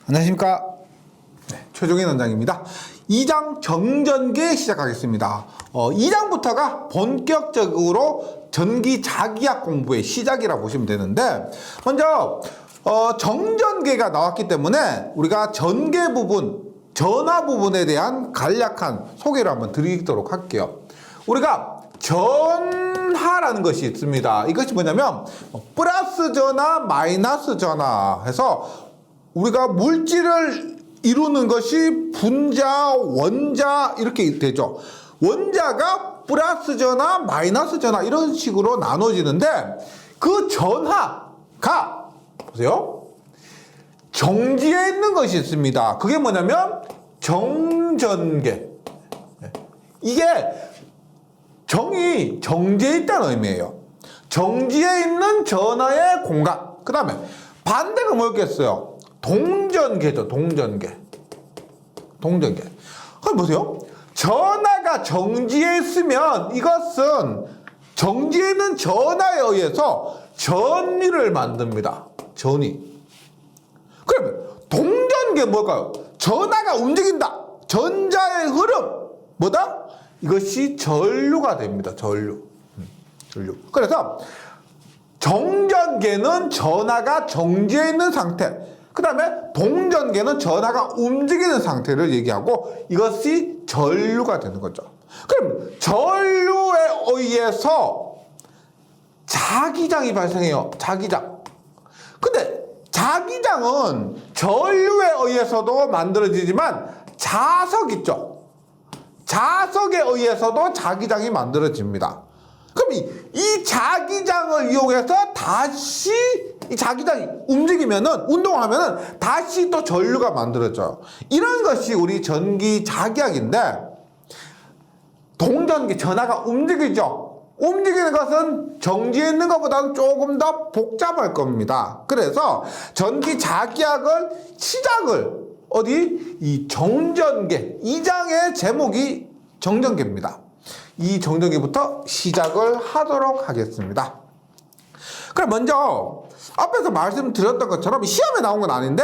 안녕하십니까. 최종인 원장입니다. 2장 정전기 시작하겠습니다. 2장부터가 본격적으로 전기 자기약 공부의 시작이라고 보시면 되는데, 먼저 정전기가 나왔기 때문에 우리가 전개 부분, 전하 부분에 대한 간략한 소개를 한번 드리도록 할게요. 우리가 전하라는 것이 있습니다. 이것이 뭐냐면 플러스 전하, 마이너스 전하 해서 우리가 물질을 이루는 것이 분자, 원자 이렇게 되죠. 원자가 플러스 전하, 마이너스 전하 이런 식으로 나눠지는데, 그 전하가 보세요. 정지에 있는 것이 있습니다. 그게 뭐냐면 정전계. 이게 정이 정지에 있다는 의미예요. 정지에 있는 전하의 공간. 그 다음에 반대가 뭐였겠어요? 동전계죠. 동전계. 그럼 보세요. 전하가 정지에 있으면 이것은 정지에 있는 전하에 의해서 전위를 만듭니다. 전위. 그러면 동전계 뭘까요? 전하가 움직인다. 전자의 흐름. 뭐다? 이것이 전류가 됩니다. 전류. 그래서 정전계는 전하가 정지해 있는 상태. 그 다음에 동전계는 전하가 움직이는 상태를 얘기하고, 이것이 전류가 되는 거죠. 그럼 전류에 의해서 자기장이 발생해요. 자기장. 근데 자기장은 전류에 의해서도 만들어지지만 자석 있죠. 자석에 의해서도 자기장이 만들어집니다. 그럼 이 자기장을 이용해서 다시 이 자기장이 움직이면은, 운동하면은 다시 또 전류가 만들어져요. 이런 것이 우리 전기 자기약인데, 동전기 전하가 움직이죠. 움직이는 것은 정지해 있는 것보다는 조금 더 복잡할 겁니다. 그래서 전기 자기약을 시작을 이 정전계, 2장의 제목이 정전계입니다. 이 정전기부터 시작을 하도록 하겠습니다. 그럼 먼저 앞에서 말씀드렸던 것처럼 시험에 나온 건 아닌데,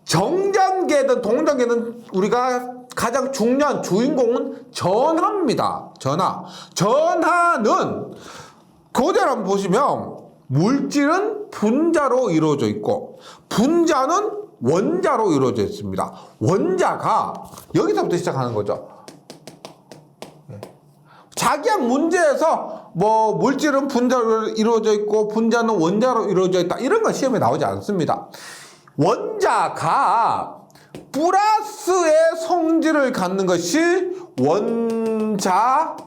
정전계든 동전계든 우리가 가장 중요한 주인공은 전하입니다. 전하는 그대로 한번 보시면 물질은 분자로 이루어져 있고 분자는 원자로 이루어져 있습니다. 원자가 여기서부터 시작하는 거죠. 자기약 문제에서 뭐 물질은 분자로 이루어져 있고 분자는 원자로 이루어져 있다, 이런 건 시험에 나오지 않습니다. 원자가 플러스의 성질을 갖는 것이 원자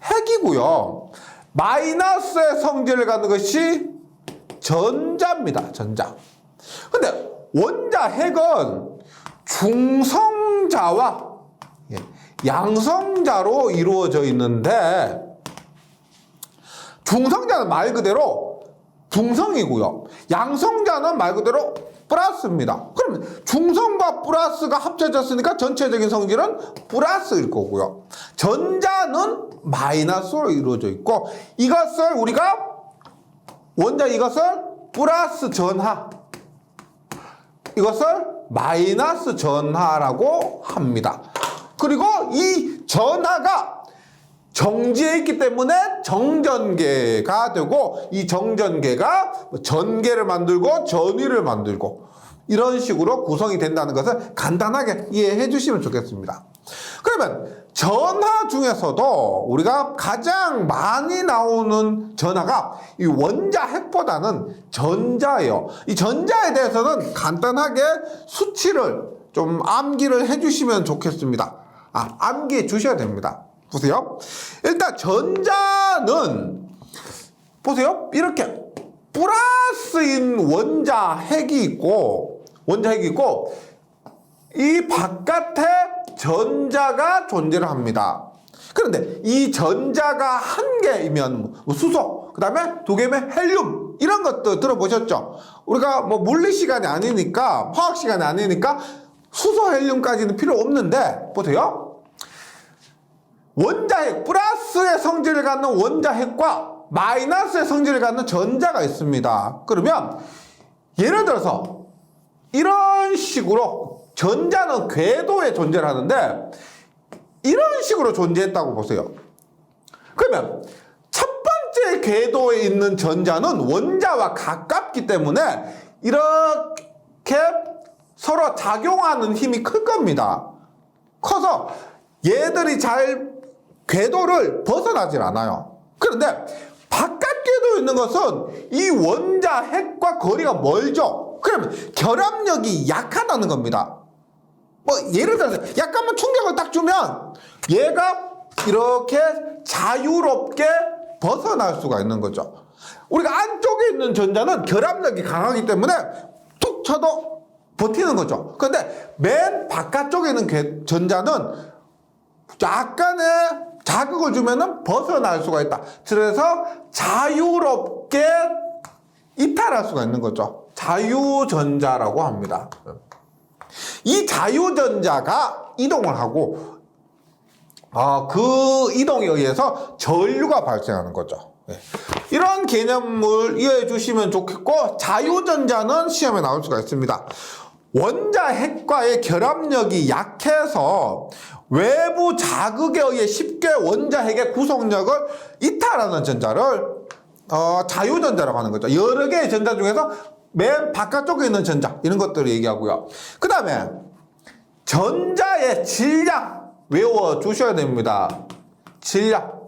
핵이고요. 마이너스의 성질을 갖는 것이 전자입니다. 전자. 근데 원자 핵은 중성자와 양성자로 이루어져 있는데, 중성자는 말 그대로 중성이고요. 양성자는 말 그대로 플러스입니다. 그러면 중성과 플러스가 합쳐졌으니까 전체적인 성질은 플러스일 거고요. 전자는 마이너스로 이루어져 있고, 이것을 우리가 이것을 플러스 전하, 이것을 마이너스 전하라고 합니다. 그리고 이 전하가 정지해 있기 때문에 정전계가 되고, 이 정전계가 전계를 만들고 전위를 만들고 이런 식으로 구성이 된다는 것을 간단하게 이해해 주시면 좋겠습니다. 그러면 전하 중에서도 우리가 가장 많이 나오는 전하가 이 원자 핵보다는 전자예요. 이 전자에 대해서는 간단하게 수치를 좀 암기를 해 주시면 좋겠습니다. 암기해 주셔야 됩니다. 보세요. 일단 전자는 보세요. 이렇게 플러스인 원자 핵이 있고 이 바깥에 전자가 존재를 합니다. 그런데 이 전자가 한 개이면 수소, 그 다음에 두 개면 헬륨, 이런 것도 들어보셨죠? 우리가 뭐 물리 시간이 아니니까, 화학 시간이 아니니까 수소 헬륨까지는 필요 없는데, 보세요. 원자핵 플러스의 성질을 갖는 원자핵과 마이너스의 성질을 갖는 전자가 있습니다. 그러면 예를 들어서 이런 식으로 전자는 궤도에 존재를 하는데 이런 식으로 존재했다고 보세요. 그러면 첫 번째 궤도에 있는 전자는 원자와 가깝기 때문에 이렇게 서로 작용하는 힘이 클 겁니다. 커서 얘들이 잘 궤도를 벗어나질 않아요. 그런데 바깥 궤도에 있는 것은 이 원자 핵과 거리가 멀죠. 그러면 결합력이 약하다는 겁니다. 뭐 예를 들어서 약간만 충격을 딱 주면 얘가 이렇게 자유롭게 벗어날 수가 있는 거죠. 우리가 안쪽에 있는 전자는 결합력이 강하기 때문에 툭 쳐도 버티는 거죠. 그런데 맨 바깥쪽에 있는 전자는 약간의 자극을 주면은 벗어날 수가 있다. 그래서 자유롭게 이탈할 수가 있는 거죠. 자유전자라고 합니다. 이 자유전자가 이동을 하고 그 이동에 의해서 전류가 발생하는 거죠. 이런 개념을 이해해 주시면 좋겠고, 자유전자는 시험에 나올 수가 있습니다. 원자핵과의 결합력이 약해서 외부 자극에 의해 쉽게 원자핵의 구속력을 이탈하는 전자를 자유전자라고 하는 거죠. 여러 개의 전자 중에서 맨 바깥쪽에 있는 전자, 이런 것들을 얘기하고요. 그 다음에 전자의 질량 외워주셔야 됩니다. 질량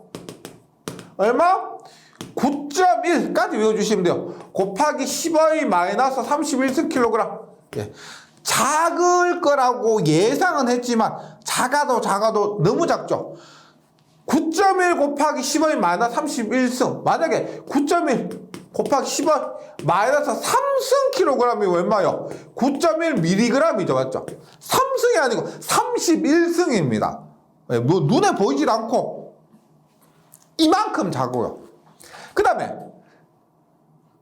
얼마? 9.1까지 외워주시면 돼요. 곱하기 10의 마이너스 31kg. 예. 작을 거라고 예상은 했지만 작아도 너무 작죠. 9.1 곱하기 10의 마이너스 31승. 만약에 9.1 곱하기 10의 마이너스 3승 킬로그램이 얼마요? 9.1mg이죠. 맞죠? 3승이 아니고 31승입니다. 뭐 눈에 보이질 않고 이만큼 작고요. 그 다음에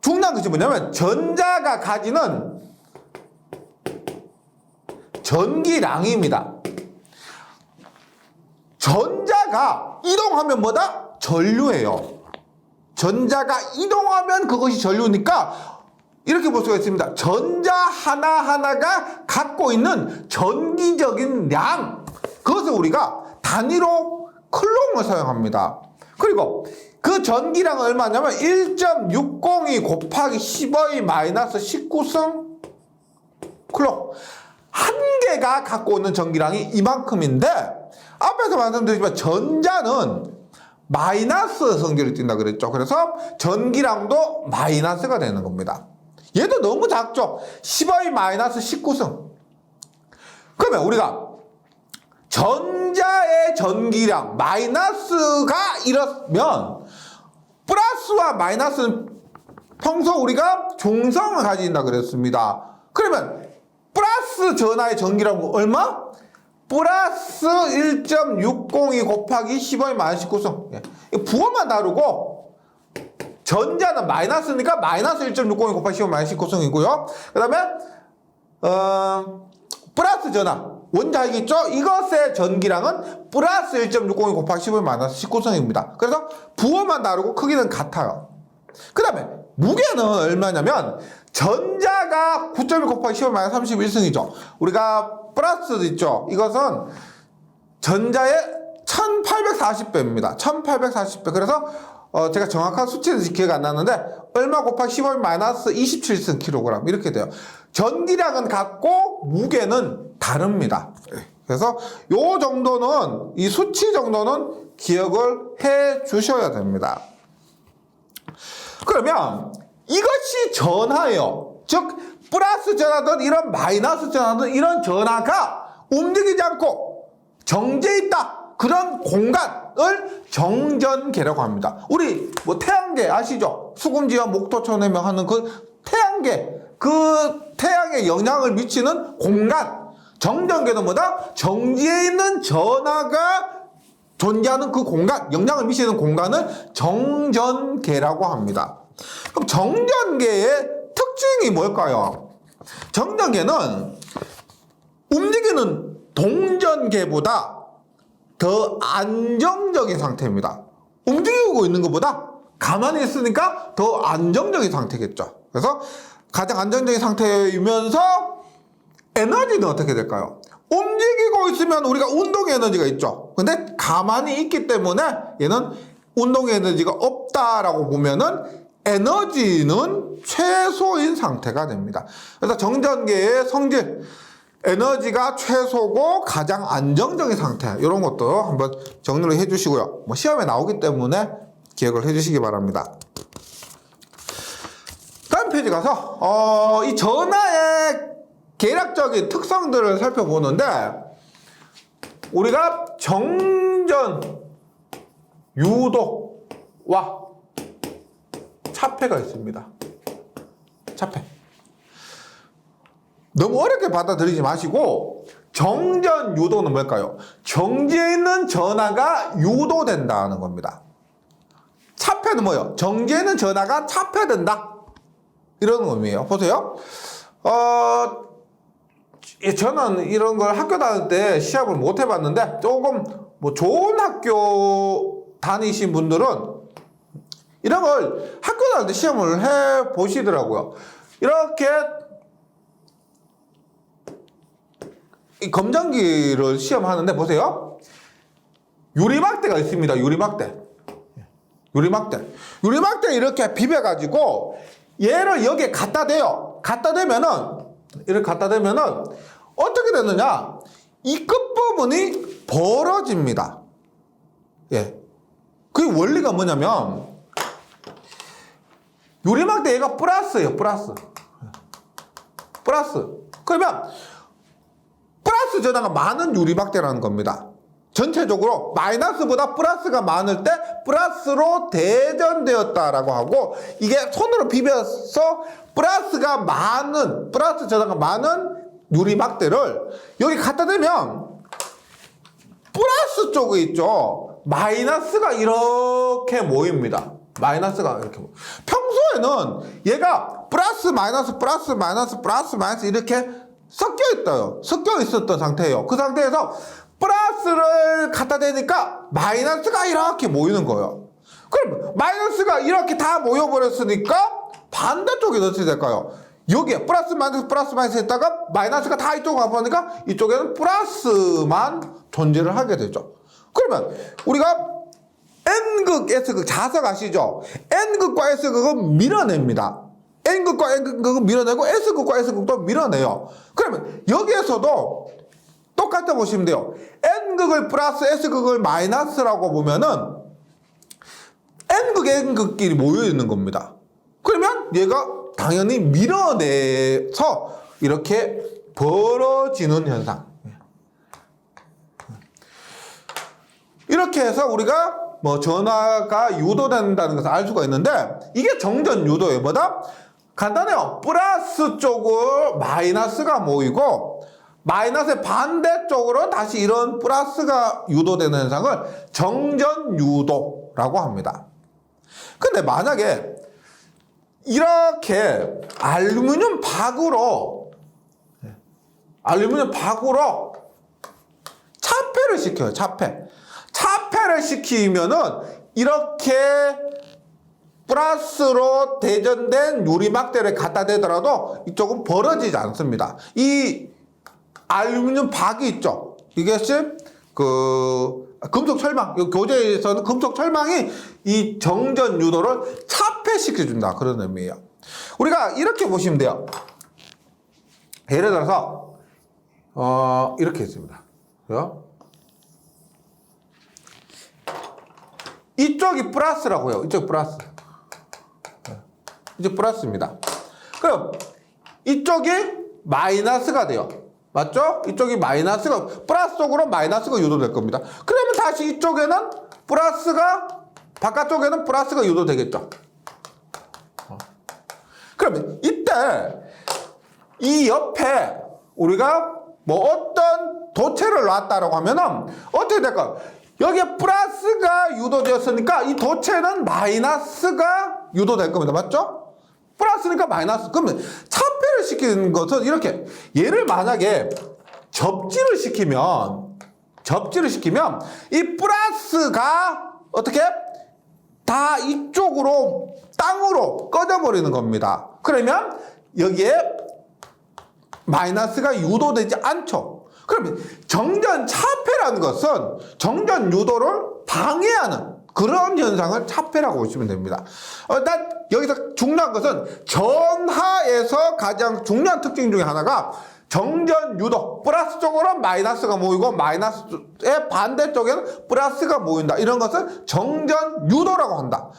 중요한 것이 뭐냐면 전자가 가지는 전기량입니다. 전자가 이동하면 뭐다? 전류예요. 전자가 이동하면 그것이 전류니까 이렇게 볼 수가 있습니다. 전자 하나하나가 갖고 있는 전기적인 량, 그것을 우리가 단위로 클롱을 사용합니다. 그리고 그 전기량은 얼마냐면 1.602 곱하기 10의 마이너스 19승 클롱. 한 개가 갖고 있는 전기량이 이만큼인데, 앞에서 말씀드렸지만 전자는 마이너스 성질을 띈다 그랬죠. 그래서 전기량도 마이너스가 되는 겁니다. 얘도 너무 작죠. 10의 마이너스 19승. 그러면 우리가 전자의 전기량 마이너스가 이러면 플러스와 마이너스는 평소 우리가 중성을 가진다 그랬습니다. 그러면 플러스 전하의 전기량은 얼마? 플러스 1.602 곱하기 10의 마이너스 19승. 부호만 다르고 전자는 마이너스니까 마이너스 1.602 곱하기 10의 마이너스 19승이고요. 그 다음에 플러스 전하 원자핵 있죠? 이것의 전기량은 플러스 1.602 곱하기 10의 마이너스 19승입니다. 그래서 부호만 다르고 크기는 같아요. 그 다음에 무게는 얼마냐면 전자가 9.1 곱하기 10의 마이너스 31승이죠. 우리가 플러스 있죠. 이것은 전자의 1840배입니다. 1840배. 그래서 제가 정확한 수치는 기억이 안 나는데 얼마 곱하기 15의 마이너스 27승 킬로그램 이렇게 돼요. 전기량은 같고 무게는 다릅니다. 그래서 요 정도는, 이 수치 정도는 기억을 해 주셔야 됩니다. 그러면 이것이 전하예요. 즉 플러스 전하든 이런 마이너스 전하든 이런 전하가 움직이지 않고 정지해 있다. 그런 공간을 정전계라고 합니다. 우리 뭐 태양계 아시죠? 수금지와 목토천해명 하는 그 태양계, 그 태양에 영향을 미치는 공간. 정전계도 뭐다? 정지해 있는 전하가 존재하는 그 공간, 영향을 미치는 공간을 정전계라고 합니다. 그럼 정전계의 특징이 뭘까요? 정전계는 움직이는 동전계보다 더 안정적인 상태입니다. 움직이고 있는 것보다 가만히 있으니까 더 안정적인 상태겠죠. 그래서 가장 안정적인 상태이면서 에너지는 어떻게 될까요? 움직이고 있으면 우리가 운동의 에너지가 있죠. 근데 가만히 있기 때문에 얘는 운동의 에너지가 없다라고 보면은 에너지는 최소인 상태가 됩니다. 그래서 정전계의 성질, 에너지가 최소고 가장 안정적인 상태, 이런 것도 한번 정리를 해주시고요. 뭐 시험에 나오기 때문에 기억을 해주시기 바랍니다. 다음 페이지 가서 이 전하의 계략적인 특성들을 살펴보는데, 우리가 정전 유도와 차폐가 있습니다. 차폐. 너무 어렵게 받아들이지 마시고, 정전 유도는 뭘까요? 정지에 있는 전하가 유도된다는 겁니다. 차폐는 뭐예요? 정지에 있는 전하가 차폐된다, 이런 의미예요. 보세요. 저는 이런 걸 학교 다닐 때 시합을 못 해봤는데, 조금 뭐 좋은 학교 다니신 분들은 이런 걸 학교 다닐 때 시험을 해 보시더라고요. 이렇게 이 검정기를 시험하는데 보세요. 유리막대가 있습니다. 유리막대 이렇게 비벼가지고 얘를 여기에 갖다 대요. 이렇게 갖다 대면은 어떻게 되느냐? 이 끝부분이 벌어집니다. 예. 그 원리가 뭐냐면, 유리막대 얘가 플러스예요. 플러스. 그러면 플러스 전하가 많은 유리막대라는 겁니다. 전체적으로 마이너스보다 플러스가 많을 때 플러스로 대전되었다라고 하고, 이게 손으로 비벼서 플러스 전하가 많은 유리막대를 여기 갖다 대면 플러스 쪽에 있죠. 마이너스가 이렇게 모입니다. 평소에는 얘가 플러스 마이너스 이렇게 섞여 있었던 상태예요. 그 상태에서 플러스를 갖다 대니까 마이너스가 이렇게 모이는 거예요. 그럼 마이너스가 이렇게 다 모여버렸으니까 반대쪽에 어떻게 될까요? 여기에 플러스 마이너스 했다가 마이너스가 다 이쪽으로 가보니까 이쪽에는 플러스만 존재를 하게 되죠. 그러면 우리가 N극, S극 자석 아시죠? N극과 S극은 밀어냅니다. N극과 N극은 밀어내고 S극과 S극도 밀어내요. 그러면 여기에서도 똑같다 보시면 돼요. N극을 플러스 S극을 마이너스라고 보면은 N극끼리 모여 있는 겁니다. 그러면 얘가 당연히 밀어내서 이렇게 벌어지는 현상. 이렇게 해서 우리가 뭐 전하가 유도된다는 것을 알 수가 있는데, 이게 정전 유도예요. 뭐다? 간단해요. 플러스 쪽으로 마이너스가 모이고 마이너스의 반대쪽으로 다시 이런 플러스가 유도되는 현상을 정전 유도라고 합니다. 근데 만약에 이렇게 알루미늄 박으로 차폐를 시켜요. 차폐를 시키면은 이렇게 플러스로 대전된 유리막대를 갖다 대더라도 이쪽은 벌어지지 않습니다. 이 알루미늄 박이 있죠. 이것이 금속 철망, 교재에서는 금속 철망이 이 정전 유도를 차폐시켜준다, 그런 의미예요. 우리가 이렇게 보시면 돼요. 예를 들어서 이렇게 있습니다. 이쪽이 플러스라고요. 이쪽 플러스. 이제 플러스입니다. 그럼 이쪽이 마이너스가 돼요. 맞죠? 이쪽이 마이너스가, 플러스 쪽으로 마이너스가 유도될 겁니다. 그러면 다시 이쪽에는 바깥쪽에는 플러스가 유도되겠죠. 그러면 이때 이 옆에 우리가 뭐 어떤 도체를 놨다라고 하면은 어떻게 될까요? 여기에 플러스가 유도되었으니까 이 도체는 마이너스가 유도될 겁니다. 맞죠? 플러스니까 마이너스. 그러면 차폐를 시키는 것은 이렇게, 얘를 만약에 접지를 시키면 접지를 시키면 이 플러스가 어떻게 다 이쪽으로 땅으로 꺼져버리는 겁니다. 그러면 여기에 마이너스가 유도되지 않죠. 그러면 정전 차폐라는 것은 정전 유도를 방해하는 그런 현상을 차폐라고 보시면 됩니다. 일단 여기서 중요한 것은 전하에서 가장 중요한 특징 중에 하나가 정전 유도, 플러스 쪽으로는 마이너스가 모이고 마이너스의 반대쪽에는 플러스가 모인다. 이런 것을 정전 유도라고 한다.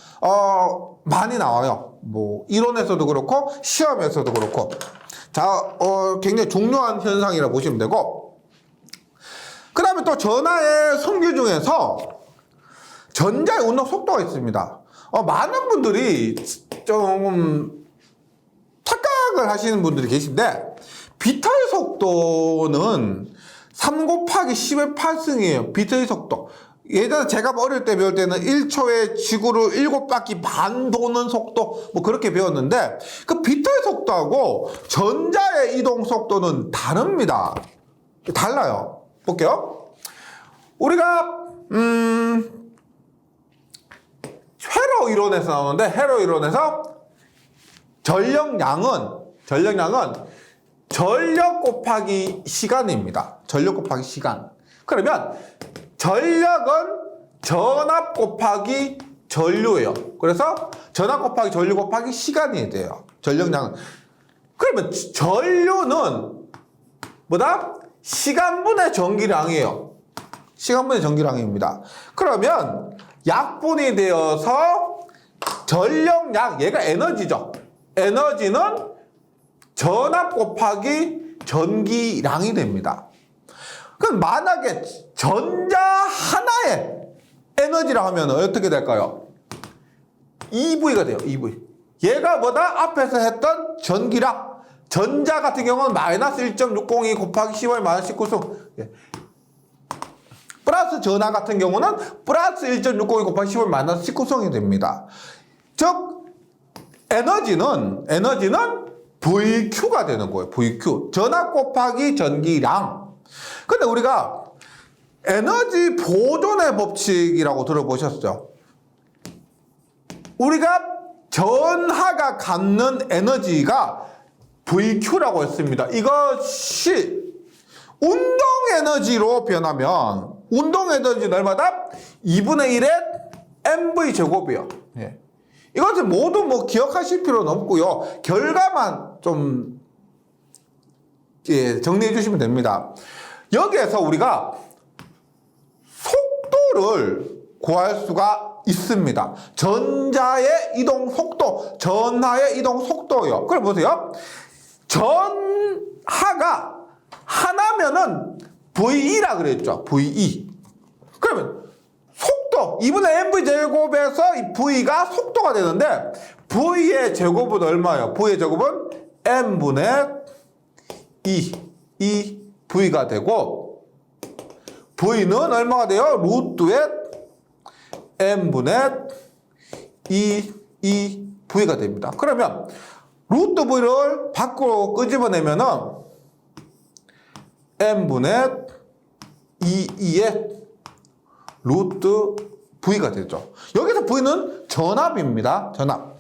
많이 나와요. 뭐 이론에서도 그렇고 시험에서도 그렇고. 자, 굉장히 중요한 현상이라고 보시면 되고, 그 다음에 또 전하의 성질 중에서 전자의 운동 속도가 있습니다. 많은 분들이 좀 착각을 하시는 분들이 계신데, 비터의 속도는 3 곱하기 10의 8승이에요. 비터의 속도. 예전에 제가 어릴 때 배울 때는 1초에 지구를 7바퀴 반 도는 속도 뭐 그렇게 배웠는데, 그 비터의 속도하고 전자의 이동 속도는 다릅니다. 달라요. 볼게요. 우리가 회로 이론에서 나오는데, 회로 이론에서 전력량은 전력 곱하기 시간입니다. 전력 곱하기 시간. 그러면 전력은 전압 곱하기 전류예요. 그래서 전압 곱하기 전류 곱하기 시간이 돼요. 전력량은. 그러면 전류는 뭐다? 시간분의 전기량이에요. 시간분의 전기량입니다. 그러면 약분이 되어서 전력량, 얘가 에너지죠. 에너지는 전압 곱하기 전기량이 됩니다. 그럼 만약에 전자 하나의 에너지라 하면 어떻게 될까요? EV가 돼요. EV. 얘가 뭐다? 앞에서 했던 전기량. 전자 같은 경우는 마이너스 1.602 곱하기 10의 마이너스 19승. 플러스 전하 같은 경우는 플러스 1.602 곱하기 10의 마이너스 19승이 됩니다. 즉 에너지는 VQ가 되는 거예요. VQ. 전압 곱하기 전기량. 근데 우리가 에너지 보존의 법칙이라고 들어보셨죠? 우리가 전하가 갖는 에너지가 VQ라고 했습니다. 이것이 운동 에너지로 변하면 운동 에너지는 얼마다? 2분의 1의 mv 제곱이요. 예. 이것은 모두 뭐 기억하실 필요는 없고요. 결과만 좀 정리해 주시면 됩니다. 여기에서 우리가 속도를 구할 수가 있습니다. 전자의 이동 속도, 전하의 이동 속도요. 그럼 보세요. 전하가 하나면은 VE라 그랬죠. VE. 그러면 속도 2분의 mv 제곱에서 이 V가 속도가 되는데, V의 제곱은 얼마예요? V의 제곱은 m분의 2 V가 되고, V는 얼마가 돼요? 루트의 m분의 2 V가 됩니다. 그러면 루트 V를 밖으로 끄집어내면은 m분의 2의 루트 V가 되죠. 여기서 V는 전압입니다. 전압.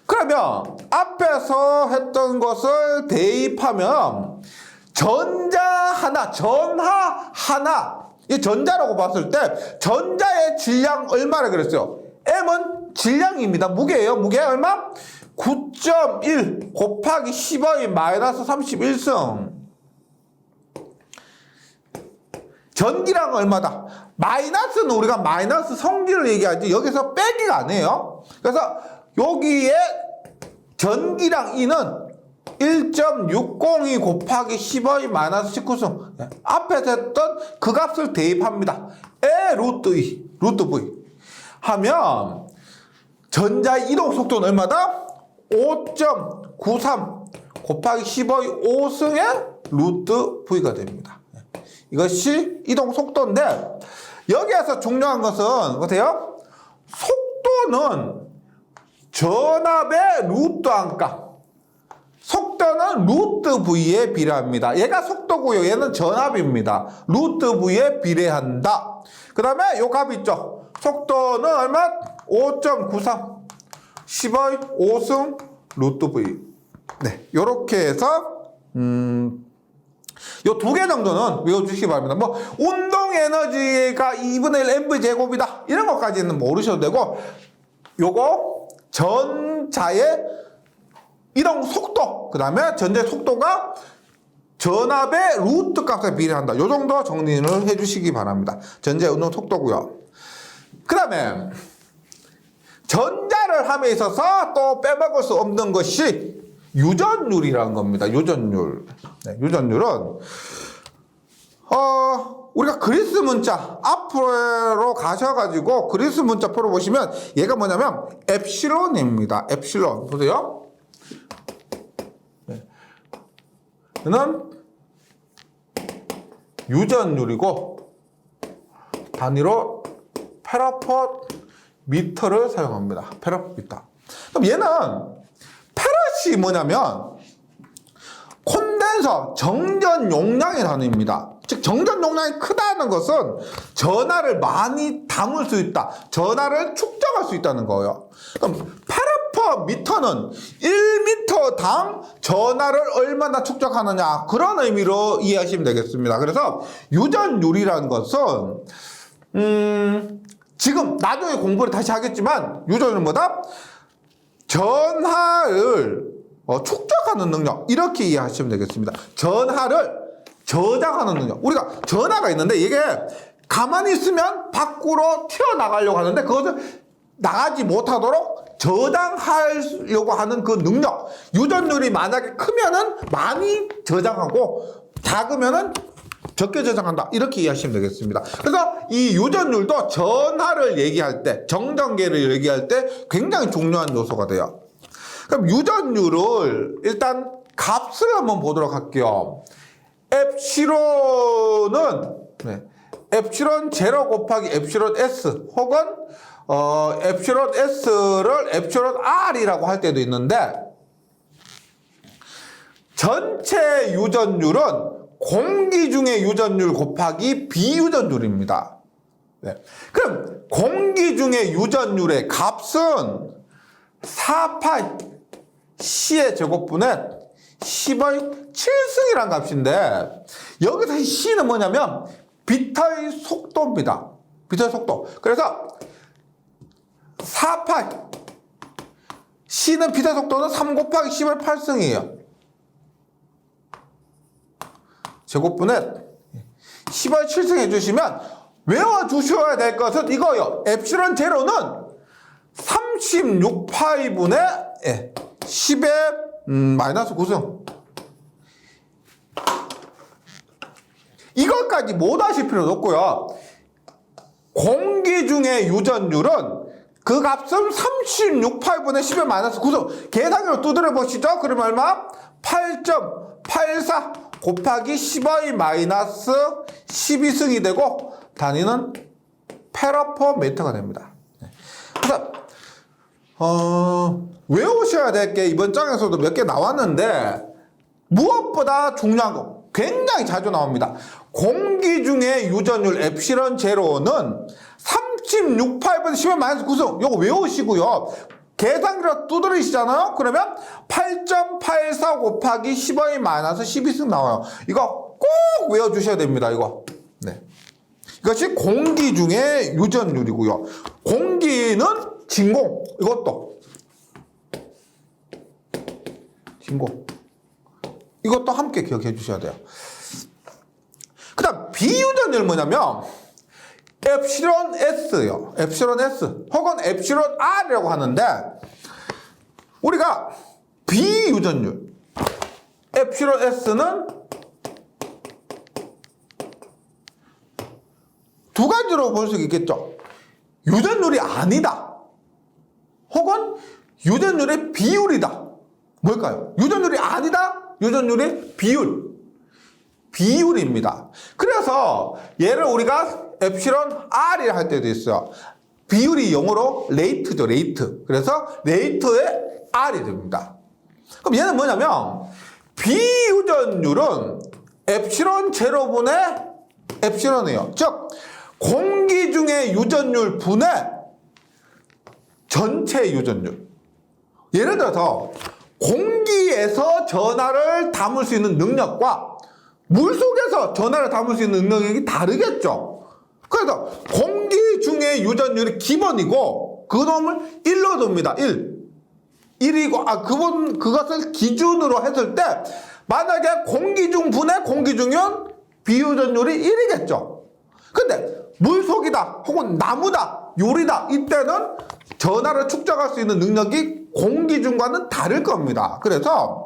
그러면 앞에서 했던 것을 대입하면 전자 하나, 전하 하나, 이 전자라고 봤을 때 전자의 질량 얼마나 그랬어요? M은 질량입니다. 무게예요. 무게 얼마? 9.1 곱하기 10의 마이너스 31승. 전기량은 얼마다? 마이너스는 우리가 마이너스 성질을 얘기하지 여기서 빼기가 아니에요. 그래서 여기에 전기량 E는 1.602 곱하기 10의 마이너스 19승. 앞에서 했던 그 값을 대입합니다. 에 루트 E, 루트 V 하면 전자의 이동 속도는 얼마다? 5.93 곱하기 10의 5승의 루트 V가 됩니다. 이것이 이동 속도인데, 여기에서 중요한 것은 보세요. 속도는 전압의 루트 한 값, 속도는 루트 V에 비례합니다. 얘가 속도고요. 얘는 전압입니다. 루트 V에 비례한다. 그 다음에 요 값 있죠. 속도는 얼마? 5.93 10의 5승 루트 V. 네, 요렇게 해서 요 두 개 정도는 외워주시기 바랍니다. 뭐 운동 에너지가 2분의 1 mv 제곱이다 이런 것까지는 모르셔도 되고, 요거 전자의 이동 속도, 그 다음에 전자의 속도가 전압의 루트 값에 비례한다. 요 정도 정리를 해주시기 바랍니다. 전자의 운동 속도고요. 그 다음에 전자를 함에 있어서 또 빼먹을 수 없는 것이 유전율이라는 겁니다. 유전율. 네, 유전율은 우리가 그리스 문자 앞으로 가셔가지고 그리스 문자 풀어보시면 얘가 뭐냐면 엡실론입니다. 엡실론 보세요. 네. 얘는 유전율이고 단위로 페라포미터를 사용합니다. 페라포미터. 그럼 얘는 페럿이 뭐냐면 콘덴서 정전 용량의 단위입니다. 즉 정전 용량이 크다는 것은 전하를 많이 담을 수 있다. 전하를 축적할 수 있다는 거예요. 그럼 페라퍼미터는 1m당 전하를 얼마나 축적하느냐, 그런 의미로 이해하시면 되겠습니다. 그래서 유전율이라는 것은 지금 나중에 공부를 다시 하겠지만 유전율은 뭐다? 전하를 축적하는 능력, 이렇게 이해하시면 되겠습니다. 전하를 저장하는 능력. 우리가 전하가 있는데 이게 가만히 있으면 밖으로 튀어나가려고 하는데 그것을 나가지 못하도록 저장하려고 하는 그 능력. 유전율이 만약에 크면은 많이 저장하고 작으면은 적게 저장한다. 이렇게 이해하시면 되겠습니다. 그래서 이 유전율도 전하를 얘기할 때, 정전계를 얘기할 때 굉장히 중요한 요소가 돼요. 그럼 유전율을 일단 값을 한번 보도록 할게요. 엡실론은 엡실론 제로 곱하기 엡실론 S 혹은 엡실론 S를 엡실론 R이라고 할 때도 있는데, 전체 유전율은 공기 중의 유전율 곱하기 비유전율입니다. 네. 그럼 공기 중의 유전율의 값은 4파이 C의 제곱분의 10의 7승이란 값인데, 여기서 이 C는 뭐냐면 비타의 속도입니다. 비타의 속도. 그래서 4파이 C는 비타의 속도는 3 곱하기 10의 8승이에요. 제곱분의 10의 7승 해주시면 외워주셔야 될 것은 이거요. 엡실론 제로는 36파이분의 10의 마이너스 9승. 이것까지 못 하실 필요는 없고요. 공기 중의 유전율은 그 값은 36파이분의 10의 마이너스 9승. 계산기로 두드려 보시죠. 그러면 얼마? 8.84 곱하기 10의 마이너스 12승이 되고 단위는 페라퍼미터가 됩니다. 그래서 외우셔야 될 게 이번 장에서도 몇 개 나왔는데, 무엇보다 중요한 거 굉장히 자주 나옵니다. 공기 중의 유전율 엡실론 제로는 36파이분의 10의 마이너스 9승. 요거 외우시고요. 계산기로 두드리시잖아요. 그러면 8.84 곱하기 10의 마이너스 12승 나와요. 이거 꼭 외워주셔야 됩니다. 이거. 네. 이것이 공기 중의 유전율이고요. 공기는 진공. 이것도 진공. 이것도 함께 기억해 주셔야 돼요. 그 다음 비유전율 뭐냐면 엡실론 S요. 엡실론 S 혹은 엡실론 R이라고 하는데, 우리가 비유전율 엡실론 S는 두 가지로 볼 수 있겠죠. 유전율이 아니다 혹은 유전율의 비율이다. 뭘까요? 유전율이 아니다, 유전율의 비율입니다. 그래서 얘를 우리가 엡실론 R이라 할 때도 있어요. 비율이 영어로 레이트죠, 레이트. 그래서 레이트의 R이 됩니다. 그럼 얘는 뭐냐면 비유전율은 엡실론 제로분의 엡실론이에요. 즉 공기 중의 유전율 분의 전체 유전율. 예를 들어서 공기에서 전하를 담을 수 있는 능력과 물속에서 전하를 담을 수 있는 능력이 다르겠죠. 그래서 공기 중의 유전율이 기본이고 그 놈을 1로 둡니다. 1이고 그것을 기준으로 했을 때 만약에 공기 중 분의 공기 중은 비유전율이 1이겠죠. 근데 물속이다 혹은 나무다 요리다 이때는 전하를 축적할 수 있는 능력이 공기 중과는 다를 겁니다. 그래서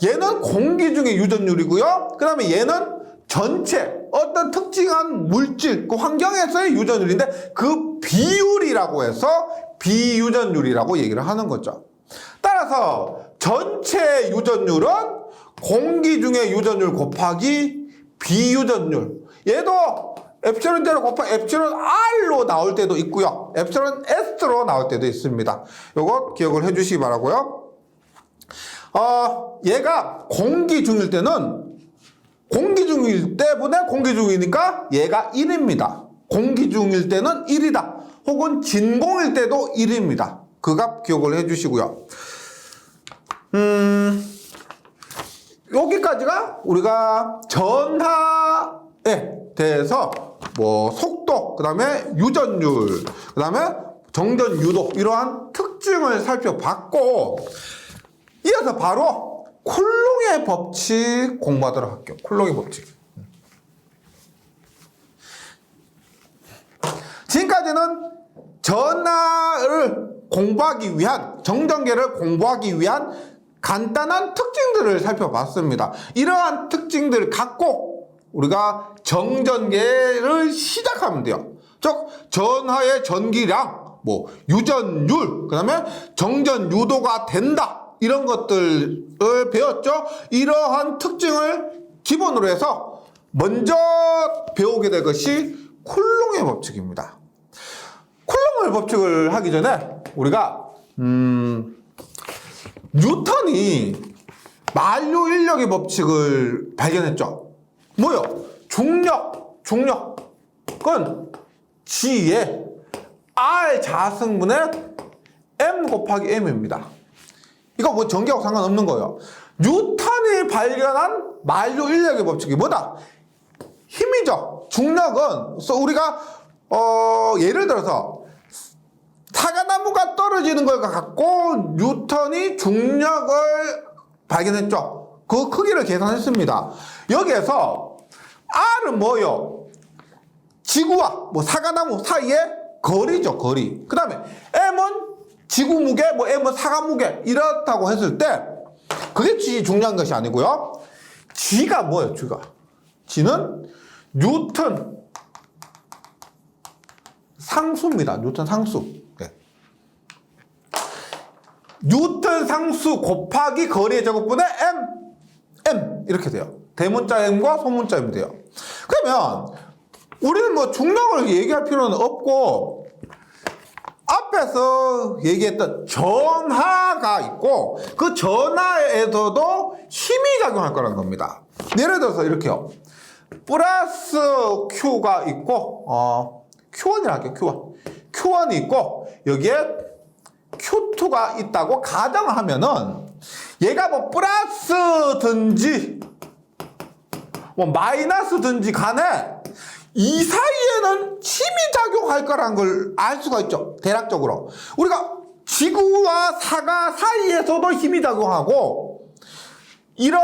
얘는 공기 중의 유전율이고요. 그 다음에 얘는 전체 어떤 특징한 물질, 그 환경에서의 유전율인데 그 비율이라고 해서 비유전율이라고 얘기를 하는 거죠. 따라서 전체 유전율은 공기 중의 유전율 곱하기 비유전율. 얘도 엡실론 제로 곱하기 엡실론 R로 나올 때도 있고요. 엡실론 S로 나올 때도 있습니다. 요거 기억을 해주시기 바라고요. 얘가 공기 중일 때는 공기 중일 때분의 공기 중이니까 얘가 1입니다. 공기 중일 때는 1이다. 혹은 진공일 때도 1입니다. 그 값 기억을 해주시고요. 여기까지가 우리가 전하에 대해서 뭐 속도, 그 다음에 유전율, 그 다음에 정전 유도 이러한 특징을 살펴봤고 이어서 바로 쿨롱의 법칙 공부하도록 할게요. 쿨롱의 법칙. 지금까지는 전하를 공부하기 위한, 정전계를 공부하기 위한 간단한 특징들을 살펴봤습니다. 이러한 특징들을 갖고 우리가 정전계를 시작하면 돼요. 즉 전하의 전기량, 뭐 유전율, 그 다음에 정전 유도가 된다. 이런 것들을 배웠죠. 이러한 특징을 기본으로 해서 먼저 배우게 될 것이 쿨롱의 법칙입니다. 쿨롱의 법칙을 하기 전에 우리가 뉴턴이 만류 인력의 법칙을 발견했죠. 뭐요? 중력은 G의 R 자승분의 M 곱하기 M입니다. 이거 뭐 전기하고 상관없는 거예요. 뉴턴이 발견한 만류 인력의 법칙이 뭐다? 힘이죠. 중력은 우리가 예를 들어서 사과나무가 떨어지는 걸 갖고 뉴턴이 중력을 발견했죠. 그 크기를 계산했습니다. 여기에서 R은 뭐요? 지구와 뭐 사과나무 사이의 거리죠. 거리. 그 다음에 M은 지구 무게, 뭐 M은 사과 무게 이렇다고 했을 때 그게 G 중요한 것이 아니고요. G가 뭐예요? G는 뉴턴 상수입니다. 뉴턴 상수. 네. 뉴턴 상수 곱하기 거리의 제곱분의 M 이렇게 돼요. 대문자 M과 소문자 M 돼요. 그러면 우리는 뭐 중력을 얘기할 필요는 없고 앞에서 얘기했던 전하가 있고 그 전하에서도 힘이 작용할 거라는 겁니다. 예를 들어서 이렇게요. 플러스 Q가 있고 Q1이라 할게요. Q1이 있고 여기에 Q2가 있다고 가정을 하면은 얘가 뭐 플러스든지 뭐 마이너스든지 간에 이 사이에는 힘이 작용할 거라는 걸 알 수가 있죠. 대략적으로. 우리가 지구와 사과 사이에서도 힘이 작용하고 이런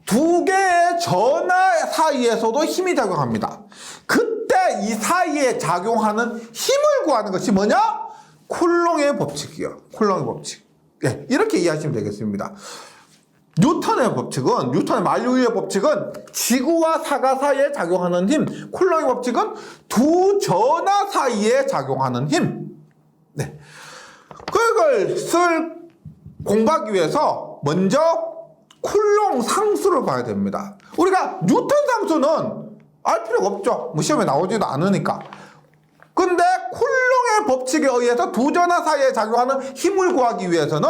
두 개의 전하 사이에서도 힘이 작용합니다. 그때 이 사이에 작용하는 힘을 구하는 것이 뭐냐? 쿨롱의 법칙이요. 쿨롱의 법칙. 네, 이렇게 이해하시면 되겠습니다. 뉴턴의 법칙은, 뉴턴의 만류인의 법칙은 지구와 사과 사이에 작용하는 힘, 쿨롱의 법칙은 두 전하 사이에 작용하는 힘. 네. 그걸 공부하기 위해서 먼저 쿨롱 상수를 봐야 됩니다. 우리가 뉴턴 상수는 알 필요가 없죠. 뭐 시험에 나오지도 않으니까. 근데 쿨롱의 쿨롱의 법칙에 의해서 두 전하 사이에 작용하는 힘을 구하기 위해서는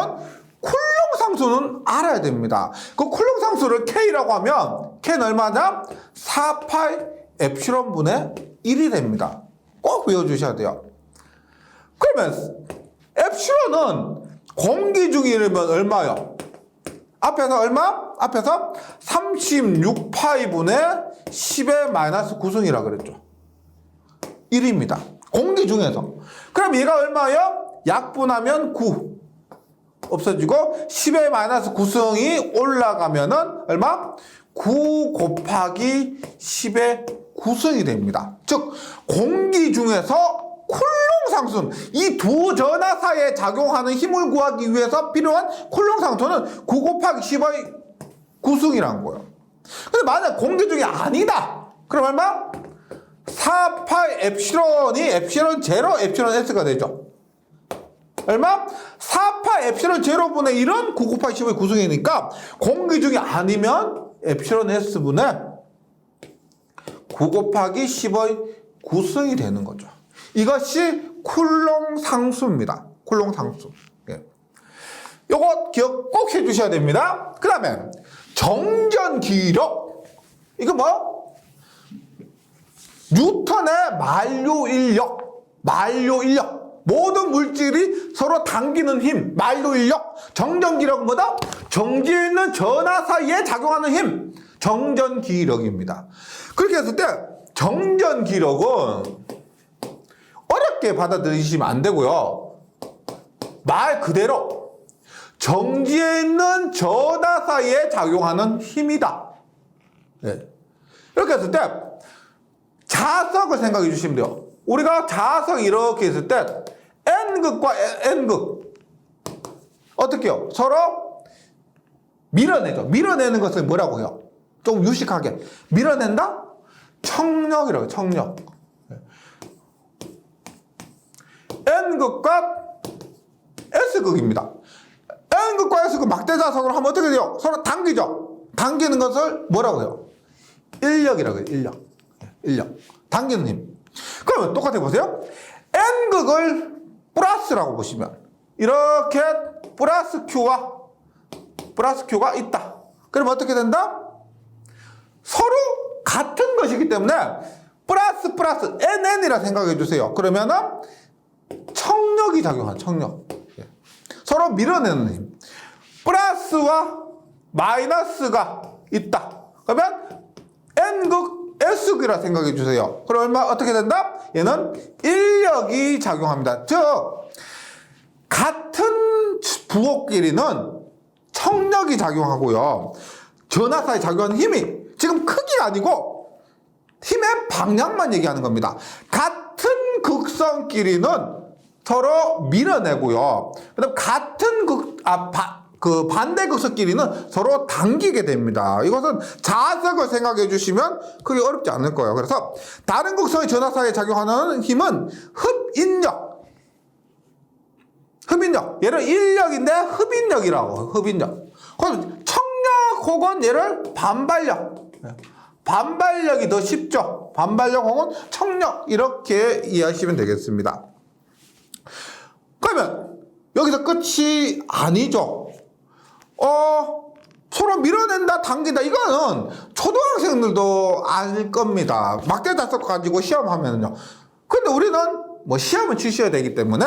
쿨롱 상수는 알아야 됩니다. 그 쿨롱 상수를 K라고 하면 K는 얼마냐? 4파이 엡실론분의 1이 됩니다. 꼭 외워주셔야 돼요. 그러면 엡실론은 공기 중이면 얼마요? 앞에서 얼마? 앞에서 36파이분의 10의 마이너스 9승이라 그랬죠. 1입니다. 공기 중에서. 그럼 얘가 얼마요? 약분하면 9. 없어지고 10의 마이너스 9승이 올라가면은 얼마? 9 곱하기 10의 9승이 됩니다. 즉 공기 중에서 쿨롱 상수는 이 두 전하 사이에 작용하는 힘을 구하기 위해서 필요한 쿨롱 상수는 9 곱하기 10의 9승이라는 거예요. 근데 만약 공기 중에 아니다. 그럼 얼마? 4파이 엡실론이 엡실론 제로 엡실론 S가 되죠. 얼마? 4파 엡실론 제로분의 1은 9 곱하기 10의 9승이니까 공기 중에 아니면 엡실론 S분의 9 곱하기 10의 9승이 되는 거죠. 이것이 쿨롱 상수입니다. 쿨롱 상수. 예. 요거 기억 꼭 해주셔야 됩니다. 그 다음에 정전 기력. 이거 뭐? 뉴턴의 만류 인력. 모든 물질이 서로 당기는 힘, 만류 인력. 정전 기력은 뭐다? 정지에 있는 전하 사이에 작용하는 힘. 정전 기력입니다. 그렇게 했을 때 정전 기력은 어렵게 받아들이시면 안 되고요. 말 그대로 정지에 있는 전하 사이에 작용하는 힘이다. 네. 이렇게 했을 때 자석을 생각해 주시면 돼요. 우리가 자석 이렇게 했을 때 N극과 N극 어떻게 해요? 서로 밀어내죠. 밀어내는 것을 뭐라고 해요? 좀 유식하게 밀어낸다? 청력이라고 해요. 청력. N극과 S극입니다. N극과 S극 막대자석으로 하면 어떻게 돼요? 서로 당기죠. 당기는 것을 뭐라고 해요? 인력이라고 해요. 인력. 당기는 힘. 그러면 똑같이 보세요. N극을 플러스라고 보시면 이렇게 플러스 Q가 있다. 그럼 어떻게 된다? 서로 같은 것이기 때문에 플러스 NN이라 생각해 주세요. 그러면은 청력이 작용한 청력. 서로 밀어내는 힘. 플러스와 마이너스가 있다. 그러면 N극 S극이라 생각해 주세요. 그럼 얼마 어떻게 된다? 얘는 인력이 작용합니다. 즉 같은 부호끼리는 청력이 작용하고요. 전하 사이에 작용하는 힘이 지금 크기가 아니고 힘의 방향만 얘기하는 겁니다. 같은 극성끼리는 서로 밀어내고요. 그다음 같은 반대 극성끼리는 서로 당기게 됩니다. 이것은 자석을 생각해 주시면 크게 어렵지 않을 거예요. 그래서 다른 극성의 전하 사이에 작용하는 힘은 흡인력. 얘를 인력인데 흡인력이라고. 흡인력. 그럼 청력 혹은 얘를 반발력. 반발력이 더 쉽죠. 반발력 혹은 청력 이렇게 이해하시면 되겠습니다. 그러면 여기서 끝이 아니죠. 서로 밀어낸다, 당긴다. 이거는 초등학생들도 알 겁니다. 막대자석 가지고 시험하면요. 근데 우리는 뭐 시험을 치셔야 되기 때문에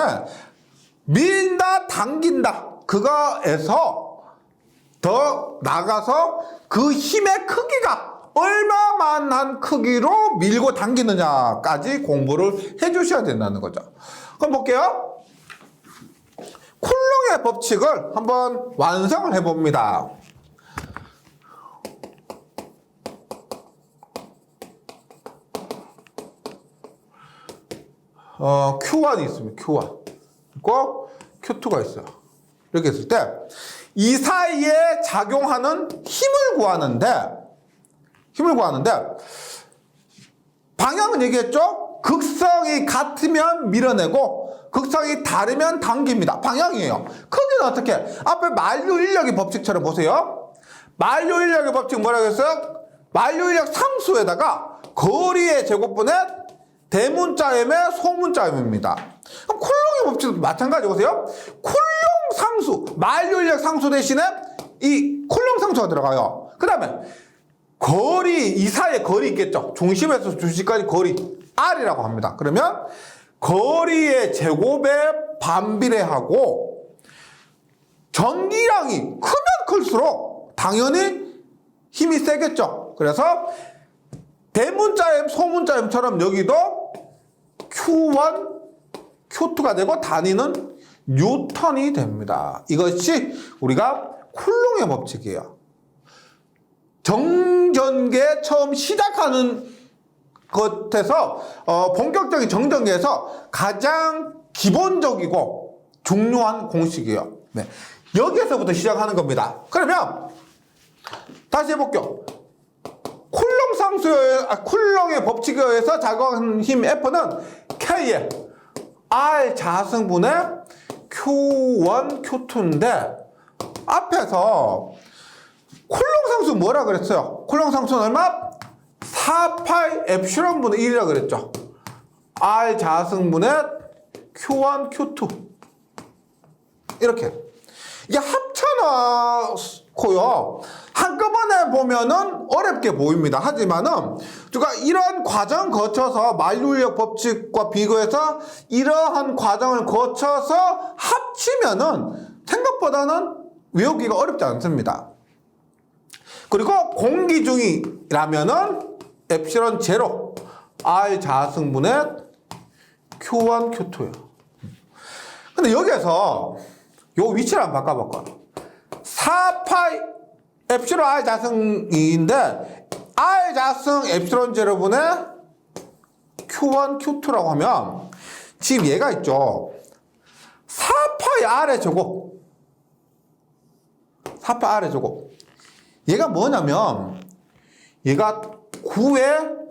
밀다, 당긴다. 그거에서 더 나가서 그 힘의 크기가 얼마만한 크기로 밀고 당기느냐까지 공부를 해주셔야 된다는 거죠. 그럼 볼게요. 쿨롱의 법칙을 한번 완성을 해봅니다. Q1이 있습니다. Q1 있고 Q2가 있어요. 이렇게 했을 때 이 사이에 작용하는 힘을 구하는데 방향은 얘기했죠? 극성이 같으면 밀어내고 극성이 다르면 당깁니다. 방향이에요. 크기는 어떻게? 앞에 만류인력의 법칙처럼 보세요. 만류인력의 법칙 뭐라고 했어요? 만류인력 상수에다가 거리의 제곱분의 대문자 m의 소문자 m입니다. 그럼 쿨롱의 법칙도 마찬가지 보세요. 쿨롱 상수, 만류인력 상수 대신에 이 쿨롱 상수가 들어가요. 그 다음에 거리, 이 사이에 거리 있겠죠. 중심에서 중심까지 거리 R이라고 합니다. 그러면 거리의 제곱에 반비례하고 전기량이 크면 클수록 당연히 힘이 세겠죠. 그래서 대문자 M, 소문자 M처럼 여기도 Q1, Q2가 되고 단위는 뉴턴이 됩니다. 이것이 우리가 쿨롱의 법칙이에요. 정전계 처음 시작하는 것에서 본격적인 정전계에서 가장 기본적이고 중요한 공식이에요. 네. 여기에서부터 시작하는 겁니다. 그러면 다시 해볼게요. 쿨롱의 법칙에 의해서 작용하는 힘 F는 K의 R 자승분의 Q1, Q2인데 앞에서 쿨롱 상수 뭐라 그랬어요? 쿨롱 상수는 얼마? 4파이 엡실론 분의 1이라 그랬죠. R 자승분의 Q1, Q2 이렇게 이게 합쳐놓고요. 한꺼번에 보면은 어렵게 보입니다. 하지만은 우리가 이런 과정 거쳐서 만류인력 법칙과 비교해서 이러한 과정을 거쳐서 합치면은 생각보다는 외우기가 어렵지 않습니다. 그리고 공기중이라면은 엡실론 제로 R 자승분의 Q1, Q2예요. 근데 여기에서 요 위치를 한번 바꿔볼까요? 4파이 엡실론 R 자승인데 R 자승 엡실론 제로분의 Q1, Q2라고 하면 지금 얘가 있죠. 4파이 R의 제곱 4파이 R의 제곱 얘가 뭐냐면 얘가 9의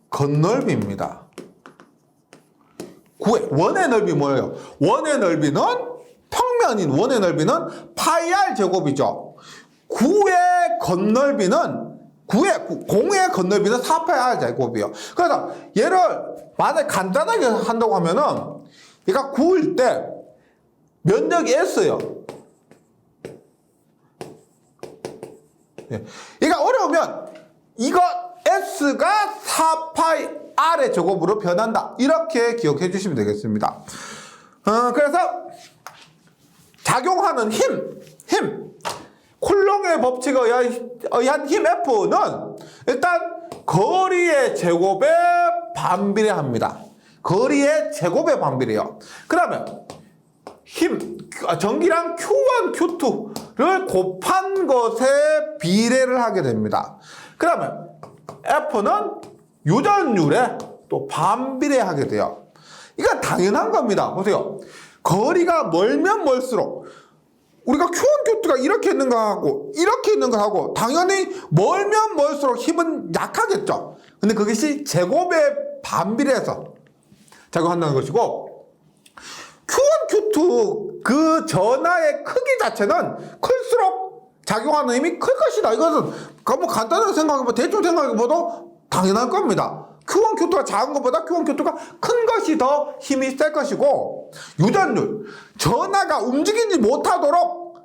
겉넓이입니다. 9의 원의 넓이 뭐예요? 원의 넓이는 평면인 원의 넓이는 파이 R 제곱이죠. 9의 겉넓이는 공의 겉넓이는 4파이 R 제곱이에요. 그래서 얘를 만약 간단하게 한다고 하면은 얘가 9일 때 면적이 S예요. 얘가 어려우면 이거 S가 4파이 R의 제곱으로 변한다. 이렇게 기억해 주시면 되겠습니다. 그래서 작용하는 힘 쿨롱의 법칙에 의한 힘 F는 일단 거리의 제곱에 반비례합니다. 거리의 제곱에 반비례해요. 그러면 전기량 Q1, Q2를 곱한 것에 비례를 하게 됩니다. 그러면 F는 유전율에 또 반비례하게 돼요. 이건 당연한 겁니다. 보세요. 거리가 멀면 멀수록 우리가 Q1, Q2가 이렇게 있는 거하고 이렇게 있는 거하고 당연히 멀면 멀수록 힘은 약하겠죠. 근데 그것이 제곱에 반비례해서 작용한다는 것이고 Q1, Q2 그 전하의 크기 자체는 클수록 작용하는 힘이 클 것이다. 이것은 뭐 간단하게 생각해보면 대충 생각해봐도 당연한 겁니다. Q1, Q2가 작은 것보다 Q1, Q2가 큰 것이 더 힘이 셀 것이고 유전율, 전하가 움직이지 못하도록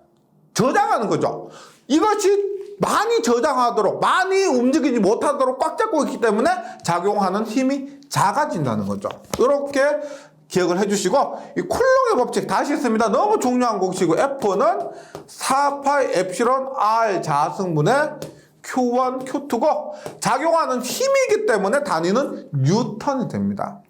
저장하는 거죠. 이것이 많이 저장하도록 많이 움직이지 못하도록 꽉 잡고 있기 때문에 작용하는 힘이 작아진다는 거죠. 이렇게 기억을 해주시고 이 쿨롱의 법칙 다시 했습니다. 너무 중요한 공식이고 F는 4파이 엡실론 R 자승분의 Q1, Q2고 작용하는 힘이기 때문에 단위는 뉴턴이 됩니다.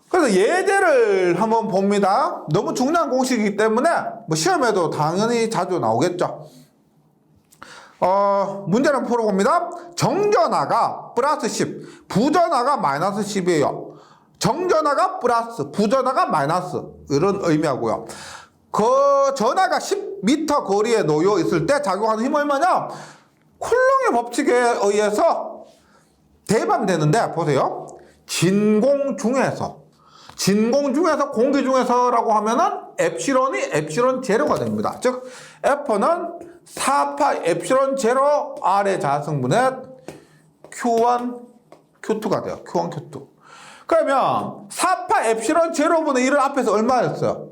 그래서 예제를 한번 봅니다. 너무 중요한 공식이기 때문에 뭐 시험에도 당연히 자주 나오겠죠. 문제를 한번 풀어봅니다. 정전하가 플러스 10, 부전하가 마이너스 10이에요. 정전하가 플러스, 부전하가 마이너스 이런 의미하고요. 그 전하가 10m 거리에 놓여 있을 때 작용하는 힘은 얼마냐? 쿨롱의 법칙에 의해서 대입하면 되는데 보세요. 진공 중에서 공기 중에서라고 하면은 엡실론이 엡실론 제로가 됩니다. 즉 F는 4파이 엡실론 제로 R의 자승분의 Q1, Q2가 돼요. Q1, Q2. 그러면 4파 엡실론 제로분의 1을 앞에서 얼마였어요?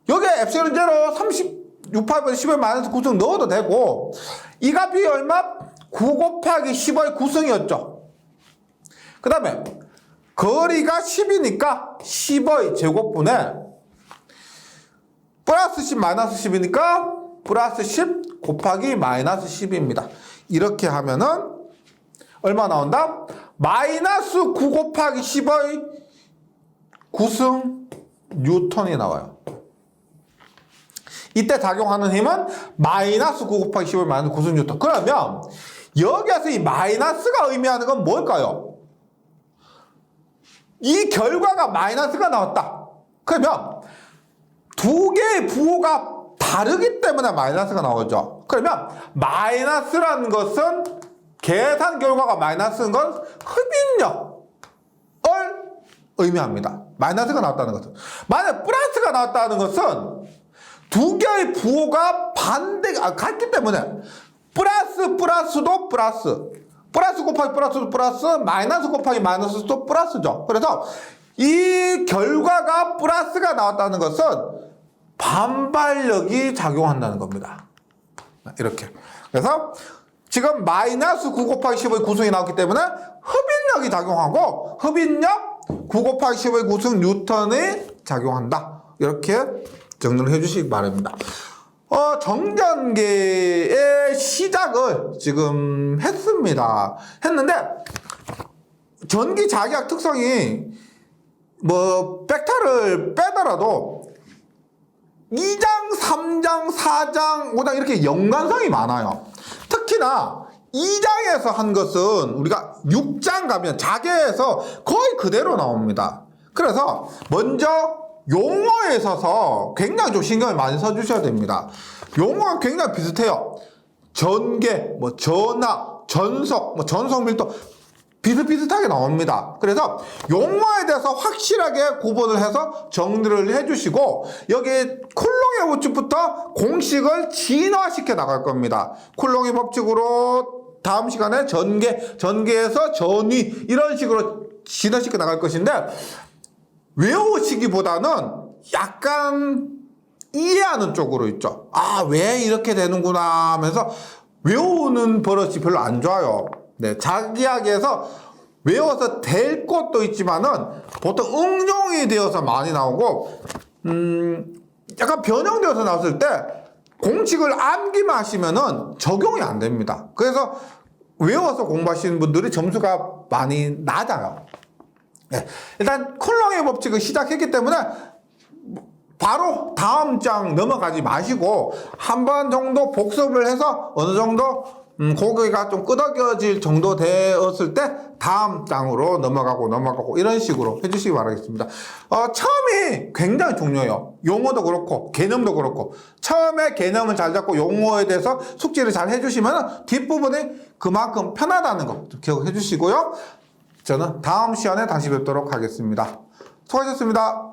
여기에 엡실론 제로 36파이분의 10의 마이너스 9승 넣어도 되고 이 값이 얼마? 9 곱하기 10의 9승이었죠. 그 다음에 거리가 10이니까 10의 제곱분에 플러스 10 마이너스 10이니까 플러스 10 곱하기 마이너스 10입니다. 이렇게 하면은 얼마 나온다? 마이너스 9 곱하기 10의 9승 뉴턴이 나와요. 이때 작용하는 힘은 마이너스 9 곱하기 10의 마이너스 9승 뉴턴. 그러면 여기에서 이 마이너스가 의미하는 건 뭘까요? 이 결과가 마이너스가 나왔다. 그러면 두 개의 부호가 다르기 때문에 마이너스가 나오죠. 그러면 마이너스라는 것은 계산 결과가 마이너스인 건 흡인력을 의미합니다. 마이너스가 나왔다는 것은. 만약 플러스가 나왔다는 것은 두 개의 부호가 같기 때문에 플러스도 플러스. 플러스 곱하기 플러스도 플러스, 마이너스 곱하기 마이너스도 플러스죠. 그래서 이 결과가 플러스가 나왔다는 것은 반발력이 작용한다는 겁니다. 이렇게. 그래서 지금 마이너스 9 곱하기 10의 9승이 나왔기 때문에 흡인력이 작용하고 흡인력 9 곱하기 10의 9승 뉴턴이 작용한다. 이렇게 정리를 해주시기 바랍니다. 정전기의 시작을 지금 했는데 전기 자기학 특성이 뭐 벡터를 빼더라도 2장, 3장, 4장, 5장 이렇게 연관성이 많아요. 특히나 2장에서 한 것은 우리가 6장 가면 자개에서 거의 그대로 나옵니다. 그래서 먼저 용어에 있어서 굉장히 좀 신경을 많이 써주셔야 됩니다. 용어가 굉장히 비슷해요. 전개, 전압, 전속, 전속 밀도 비슷비슷하게 나옵니다. 그래서 용어에 대해서 확실하게 구분을 해서 정리를 해주시고 여기 쿨롱의 법칙부터 공식을 진화시켜 나갈 겁니다. 쿨롱의 법칙으로 다음 시간에 전개에서 전위 이런 식으로 진화시켜 나갈 것인데 외우시기보다는 약간 이해하는 쪽으로 있죠. 아, 왜 이렇게 되는구나 하면서 외우는 버릇이 별로 안 좋아요. 네, 자기학에서 외워서 될 것도 있지만은 보통 응용이 되어서 많이 나오고, 약간 변형되어서 나왔을 때 공식을 암기만 하시면은 적용이 안 됩니다. 그래서 외워서 공부하시는 분들이 점수가 많이 낮아요. 네, 일단 쿨롱의 법칙을 시작했기 때문에 바로 다음 장 넘어가지 마시고 한 번 정도 복습을 해서 어느 정도 고개가 좀 끄덕여질 정도 되었을 때 다음 장으로 넘어가고 이런 식으로 해주시기 바라겠습니다. 처음이 굉장히 중요해요. 용어도 그렇고 개념도 그렇고 처음에 개념을 잘 잡고 용어에 대해서 숙지를 잘 해주시면 뒷부분이 그만큼 편하다는 거 기억해 주시고요. 저는 다음 시간에 다시 뵙도록 하겠습니다. 수고하셨습니다.